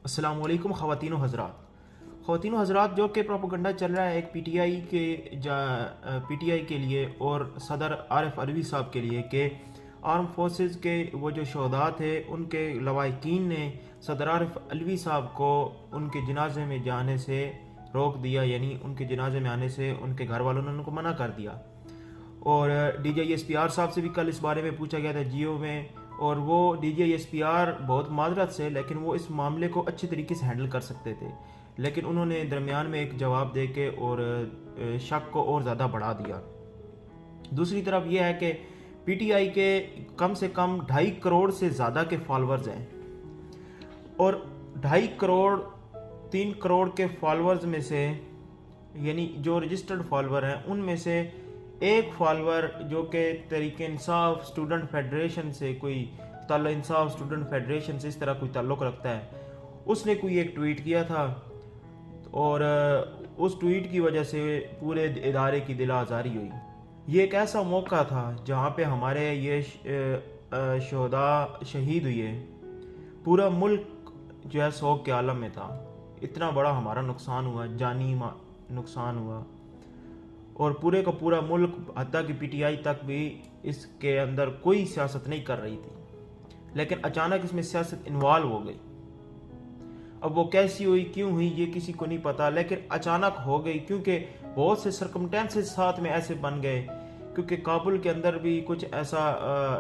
السلام علیکم خواتین و حضرات جو کہ پروپیگنڈا چل رہا ہے ایک پی ٹی آئی کے لیے اور صدر عارف علوی صاحب کے لیے کہ آرم فورسز کے وہ جو شہداء تھے ان کے لواحقین نے صدر عارف علوی صاحب کو ان کے جنازے میں جانے سے روک دیا، یعنی ان کے جنازے میں آنے سے ان کے گھر والوں نے ان کو منع کر دیا۔ اور D G S P R صاحب سے بھی کل اس بارے میں پوچھا گیا تھا جیو میں، اور وہ D G S P R بہت معذرت سے لیکن وہ اس معاملے کو اچھے طریقے سے ہینڈل کر سکتے تھے، لیکن انہوں نے درمیان میں ایک جواب دے کے اور شک کو اور زیادہ بڑھا دیا۔ دوسری طرف یہ ہے کہ پی ٹی آئی کے کم سے کم 2.5 کروڑ سے زیادہ کے فالورز ہیں، اور 2.5 کروڑ 3 کروڑ کے فالورز میں سے، یعنی جو رجسٹرڈ فالور ہیں ان میں سے ایک فالور جو کہ تحریک انصاف اسٹوڈنٹ فیڈریشن سے کوئی تعلق، انصاف اسٹوڈنٹ فیڈریشن سے اس طرح کوئی تعلق رکھتا ہے، اس نے کوئی ایک ٹویٹ کیا تھا، اور اس ٹویٹ کی وجہ سے پورے ادارے کی دل آزاری ہوئی۔ یہ ایک ایسا موقع تھا جہاں پہ ہمارے یہ شہداء شہید ہوئے، پورا ملک جو ہے سوگ کے عالم میں تھا، اتنا بڑا ہمارا نقصان ہوا، جانی نقصان ہوا، اور پورے کا پورا ملک حتیٰ کہ پی ٹی آئی تک بھی اس کے اندر کوئی سیاست نہیں کر رہی تھی، لیکن اچانک اس میں سیاست انوالو ہو گئی۔ اب وہ کیسی ہوئی، کیوں ہوئی، یہ کسی کو نہیں پتا، لیکن اچانک ہو گئی کیونکہ بہت سے سرکمٹینسز ساتھ میں ایسے بن گئے، کیونکہ کابل کے اندر بھی کچھ ایسا،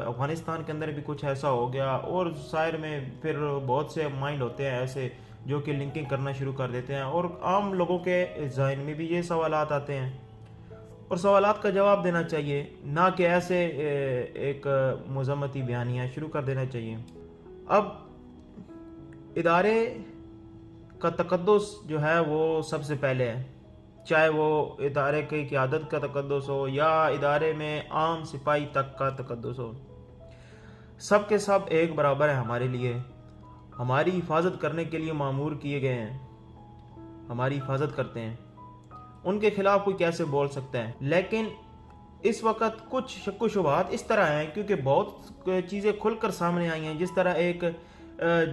افغانستان کے اندر بھی کچھ ایسا ہو گیا، اور ظاہر میں پھر بہت سے مائنڈ ہوتے ہیں ایسے جو کہ لنکنگ کرنا شروع کر دیتے ہیں، اور عام لوگوں کے ذہن میں بھی یہ سوالات آتے ہیں، اور سوالات کا جواب دینا چاہیے، نہ کہ ایسے ایک مذمتی بیانیاں شروع کر دینا چاہیے۔ اب ادارے کا تقدس جو ہے وہ سب سے پہلے ہے، چاہے وہ ادارے کی قیادت کا تقدس ہو یا ادارے میں عام سپاہی تک کا تقدس ہو، سب کے سب ایک برابر ہے ہمارے لیے، ہماری حفاظت کرنے کے لیے مامور کیے گئے ہیں، ہماری حفاظت کرتے ہیں، ان کے خلاف کوئی کیسے بول سکتا ہے؟ لیکن اس وقت کچھ شک و شبہات اس طرح ہیں کیونکہ بہت چیزیں کھل کر سامنے آئی ہیں، جس طرح ایک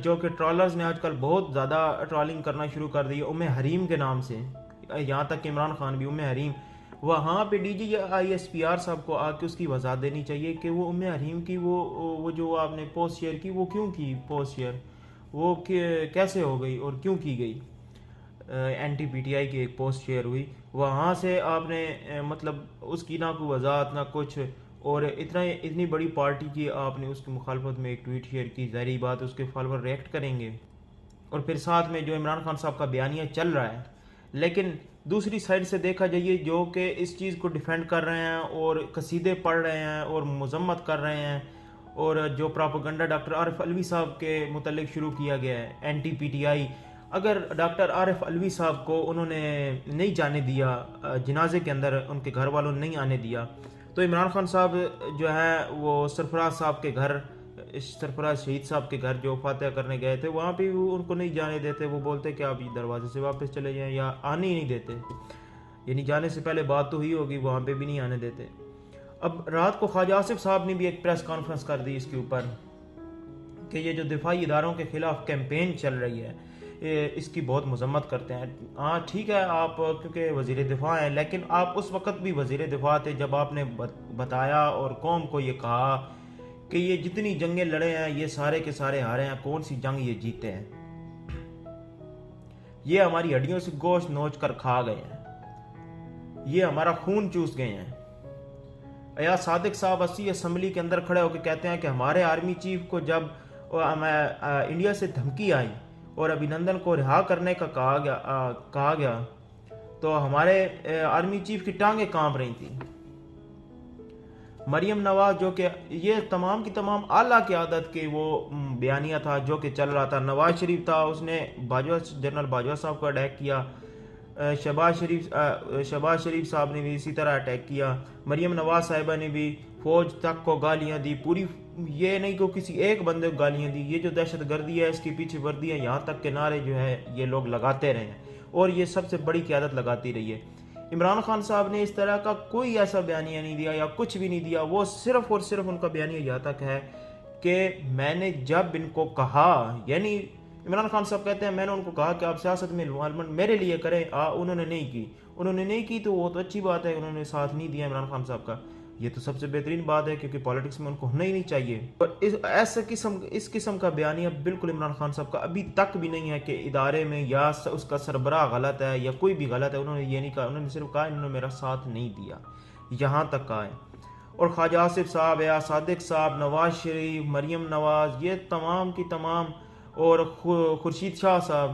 جو کہ ٹرالرز نے آج کل بہت زیادہ ٹرالنگ کرنا شروع کر دی ام حریم کے نام سے، یہاں تک کہ عمران خان بھی ام حریم، وہاں پہ D G I S P R صاحب کو آ کے اس کی وضاحت دینی چاہیے کہ وہ ام حریم کی وہ جو آپ نے پوسٹ شیئر کی، وہ کیوں کی پوسٹ شیئر، وہ کیسے ہو گئی اور کیوں کی گئی؟ N T P T I کی ایک پوسٹ شیئر ہوئی، وہاں سے آپ نے مطلب اس کی نہ کوئی وضاحت نہ کچھ، اور اتنی بڑی پارٹی کی آپ نے اس کی مخالفت میں ایک ٹویٹ شیئر کی، ظاہری بات اس کے فالوور ریئیکٹ کریں گے، اور پھر ساتھ میں جو عمران خان صاحب کا بیانیہ چل رہا ہے، لیکن دوسری سائڈ سے دیکھا جائے جو کہ اس چیز کو ڈیفینڈ کر رہے ہیں اور قصیدے پڑھ رہے ہیں اور مذمت کر رہے ہیں، اور جو پراپیگنڈا ڈاکٹر عارف علوی صاحب کے متعلق شروع کیا گیا ہے N T P T I, اگر ڈاکٹر عارف علوی صاحب کو انہوں نے نہیں جانے دیا جنازے کے اندر، ان کے گھر والوں نے نہیں آنے دیا، تو عمران خان صاحب جو ہے وہ سرفراز صاحب کے گھر، سرفراز شہید صاحب کے گھر جو فاتحہ کرنے گئے تھے، وہاں پہ وہ ان کو نہیں جانے دیتے، وہ بولتے کہ آپ دروازے سے واپس چلے جائیں، یا آنے ہی نہیں دیتے، یعنی جانے سے پہلے بات تو ہوئی ہوگی، وہاں پہ بھی نہیں آنے دیتے۔ اب رات کو خواجہ آصف صاحب نے بھی ایک پریس کانفرنس کر دی اس کے اوپر کہ یہ جو دفاعی اداروں کے خلاف کیمپین چل رہی ہے اس کی بہت مذمت کرتے ہیں۔ ہاں ٹھیک ہے، آپ کیونکہ وزیر دفاع ہیں، لیکن آپ اس وقت بھی وزیر دفاع تھے جب آپ نے بتایا اور قوم کو یہ کہا کہ یہ جتنی جنگیں لڑے ہیں یہ سارے کے سارے ہارے ہیں، کون سی جنگ یہ جیتے ہیں، یہ ہماری ہڈیوں سے گوشت نوچ کر کھا گئے ہیں، یہ ہمارا خون چوس گئے ہیں۔ ایاز صادق صاحب اسی اسمبلی کے اندر کھڑے ہو کے کہتے ہیں کہ ہمارے آرمی چیف کو جب انڈیا سے دھمکی آئی اور ابھینندن کو رہا کرنے کا کہا گیا تو ہمارے آرمی چیف کی ٹانگیں کانپ رہی تھیں۔ مریم نواز جو کہ یہ تمام کی تمام اعلیٰ قیادت کے وہ بیانیہ تھا جو کہ چل رہا تھا، نواز شریف تھا، اس نے جنرل باجوہ صاحب کو اٹیک کیا، شہباز شریف صاحب نے بھی اسی طرح اٹیک کیا، مریم نواز صاحبہ نے بھی فوج تک کو گالیاں دی، پوری یہ نہیں کہ کسی ایک بندے کو گالیاں دی، یہ جو دہشت گردی ہے اس کے پیچھے وردی ہے، یہاں تک کہ نعرے جو ہے یہ لوگ لگاتے رہے ہیں، اور یہ سب سے بڑی قیادت لگاتی رہی ہے۔ عمران خان صاحب نے اس طرح کا کوئی ایسا بیانیہ نہیں دیا یا کچھ بھی نہیں دیا، وہ صرف اور صرف ان کا بیانیہ یہاں تک ہے کہ میں نے جب ان کو کہا، یعنی عمران خان صاحب کہتے ہیں میں نے ان کو کہا کہ آپ سیاست میں انوالومنٹ میرے لیے کریں، انہوں نے نہیں کی تو وہ تو اچھی بات ہے، انہوں نے ساتھ نہیں دیا عمران خان صاحب کا، یہ تو سب سے بہترین بات ہے کیونکہ پالیٹکس میں ان کو ہونا ہی نہیں چاہیے۔ اور اس قسم کا بیانیہ بالکل عمران خان صاحب کا ابھی تک بھی نہیں ہے کہ ادارے میں یا اس کا سربراہ غلط ہے یا کوئی بھی غلط ہے، انہوں نے یہ نہیں کہا، انہوں نے صرف کہا انہوں نے میرا ساتھ نہیں دیا، یہاں تک کہا ہے۔ اور خواجہ آصف صاحب یا صادق صاحب، نواز شریف، مریم نواز، یہ تمام کی تمام، اور خورشید شاہ صاحب،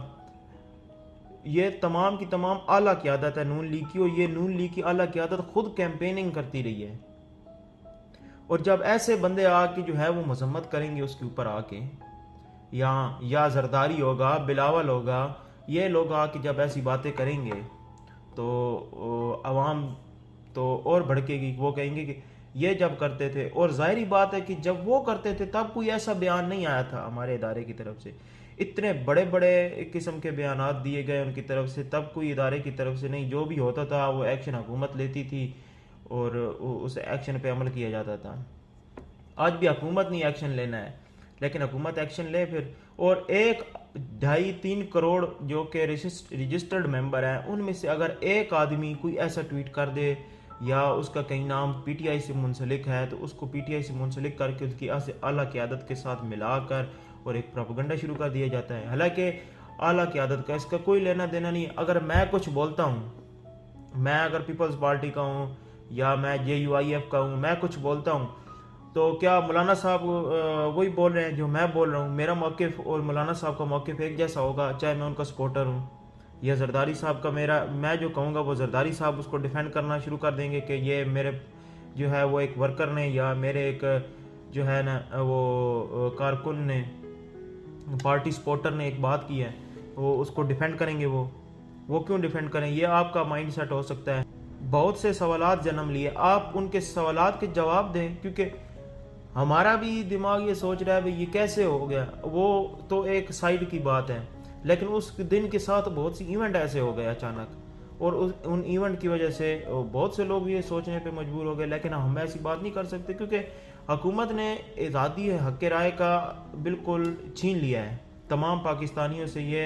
یہ تمام کی تمام اعلیٰ قیادت ہے نون لیگ کی، اور یہ نون لیگ کی اعلیٰ قیادت خود کیمپیننگ کرتی رہی ہے۔ اور جب ایسے بندے آ کے جو ہے وہ مذمت کریں گے اس کے اوپر آ کے، یا زرداری ہوگا، بلاول ہوگا، یہ لوگ آ کے جب ایسی باتیں کریں گے تو عوام تو اور بھڑکے گی، وہ کہیں گے کہ یہ جب کرتے تھے، اور ظاہری بات ہے کہ جب وہ کرتے تھے تب کوئی ایسا بیان نہیں آیا تھا ہمارے ادارے کی طرف سے، اتنے بڑے بڑے قسم کے بیانات دیے گئے ان کی طرف سے، تب کوئی ادارے کی طرف سے نہیں، جو بھی ہوتا تھا وہ ایکشن حکومت لیتی تھی اور اس ایکشن پہ عمل کیا جاتا تھا۔ آج بھی حکومت نہیں ایکشن لینا ہے، لیکن حکومت ایکشن لے پھر، اور 1.5-3 کروڑ جو کہ رجسٹرڈ ممبر ہیں، ان میں سے اگر ایک آدمی کوئی ایسا ٹویٹ کر دے یا اس کا کہیں نام پی ٹی آئی سے منسلک ہے تو اس کو پی ٹی آئی سے منسلک کر کے اس کی اعلیٰ قیادت کے ساتھ ملا کر اور ایک پروپیگنڈا شروع کر دیا جاتا ہے، حالانکہ اعلیٰ قیادت کا اس کا کوئی لینا دینا نہیں۔ اگر میں کچھ بولتا ہوں، میں اگر پیپلز پارٹی کا ہوں یا میں JUIF کا ہوں، میں کچھ بولتا ہوں تو کیا مولانا صاحب وہی بول رہے ہیں جو میں بول رہا ہوں؟ میرا موقف اور مولانا صاحب کا موقف ایک جیسا ہوگا، چاہے میں ان کا سپورٹر ہوں، یا زرداری صاحب کا میں جو کہوں گا وہ زرداری صاحب اس کو ڈیفینڈ کرنا شروع کر دیں گے کہ یہ میرے جو ہے وہ ایک ورکر نے یا میرے ایک جو ہے نا وہ کارکن نے، پارٹی سپورٹر نے ایک بات کی ہے، وہ اس کو ڈیفینڈ کریں گے۔ وہ کیوں ڈیفینڈ کریں؟ یہ آپ کا مائنڈ سیٹ ہو سکتا ہے۔ بہت سے سوالات جنم لیے، آپ ان کے سوالات کے جواب دیں، کیونکہ ہمارا بھی دماغ یہ سوچ رہا ہے بھئی یہ کیسے ہو گیا، وہ تو ایک سائیڈ کی بات ہے، لیکن اس دن کے ساتھ بہت سی ایونٹ ایسے ہو گئے اچانک، اور ان ایونٹ کی وجہ سے بہت سے لوگ یہ سوچنے پہ مجبور ہو گئے، لیکن ہم ایسی بات نہیں کر سکتے کیونکہ حکومت نے آزادی حق رائے کا بالکل چھین لیا ہے تمام پاکستانیوں سے۔ یہ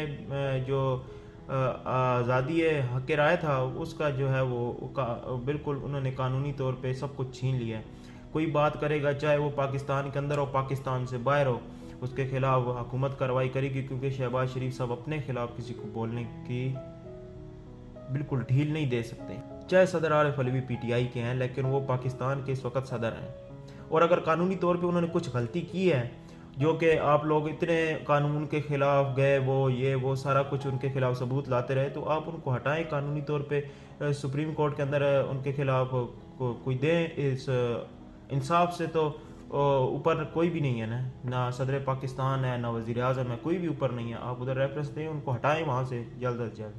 جو آزادی حق رائے تھا اس کا جو ہے وہ بالکل انہوں نے قانونی طور پہ سب کچھ چھین لیا ہے۔ کوئی بات کرے گا چاہے وہ پاکستان کے اندر ہو پاکستان سے باہر ہو، اس کے خلاف حکومت کارروائی کرے گی، کیونکہ شہباز شریف صاحب اپنے خلاف کسی کو بولنے کی بالکل ڈھیل نہیں دے سکتے، چاہے صدر عارف علوی PTI کے ہیں، لیکن وہ پاکستان کے اس وقت صدر ہیں، اور اگر قانونی طور پہ انہوں نے کچھ غلطی کی ہے، جو کہ آپ لوگ اتنے قانون کے خلاف گئے، وہ سارا کچھ ان کے خلاف ثبوت لاتے رہے، تو آپ ان کو ہٹائیں قانونی طور پہ، سپریم کورٹ کے اندر ان کے خلاف کوئی دیں، اس انصاف سے تو اوپر کوئی بھی نہیں ہے نا، نہ صدر پاکستان ہے، نہ وزیر اعظم ہے، کوئی بھی اوپر نہیں ہے، آپ ادھر ریفرنس دیں، ان کو ہٹائیں وہاں سے جلد از جلد۔